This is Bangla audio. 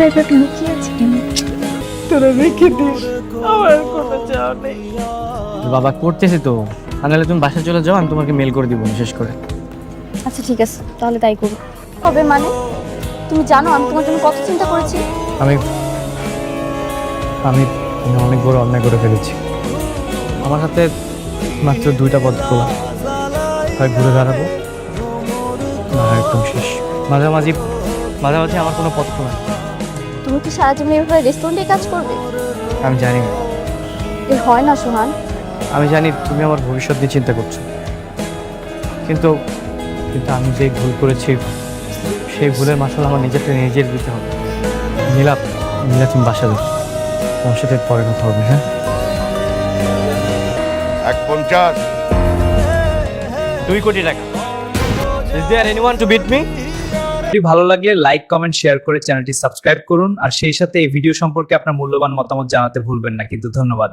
এভাবে লুকিয়ে আছে কেন? তোরা রেখে দিস, আমার কোনো চাও নেই। বাবা করতেছি তো, আর নাহলে তুমি বাসায় চলে যাও, আমি তোমাকে মেল করে দিব শেষ করে। আচ্ছা ঠিক আছে, তাহলে তাই করো। কবে মানে? তুমি জানো আমি তোমার জন্য কত চিন্তা করেছি। আমি আমি আমি অনেক বড় অন্যায় করে ফেলেছি। আমার হাতে মাত্র দুইটা পথ খোলা, হয় ঘুরে দাঁড়াবো না হয় একদম শেষ। মাঝামাঝি মাঝামাঝি আমার কোনো পথ খোলা নেই। তুমি কি সারা জীবন এভাবে রেস্টুরেন্টে কাজ করবে? আমি জানি না, এ হয় না সোহান। আমি জানি তুমি আমার ভবিষ্যৎ নিয়ে চিন্তা করছো, কিন্তু কিন্তু আমি যে ভুল করেছি সেই ভুলের মাসুল আমার নিজেকে নিজের দিতে হবে। নীলা, নীলা তুমি বাসা যাও, তোমার সাথে পরে কথা হবে। হ্যাঁ 150। 2 কোটি টাকা। Is there anyone to beat me? যদি ভালো লাগলে লাইক কমেন্ট শেয়ার করে চ্যানেলটি সাবস্ক্রাইব করুন, আর সেই সাথে এই ভিডিও সম্পর্কে আপনার মূল্যবান মতামত জানাতে ভুলবেন না। কিন্তু ধন্যবাদ।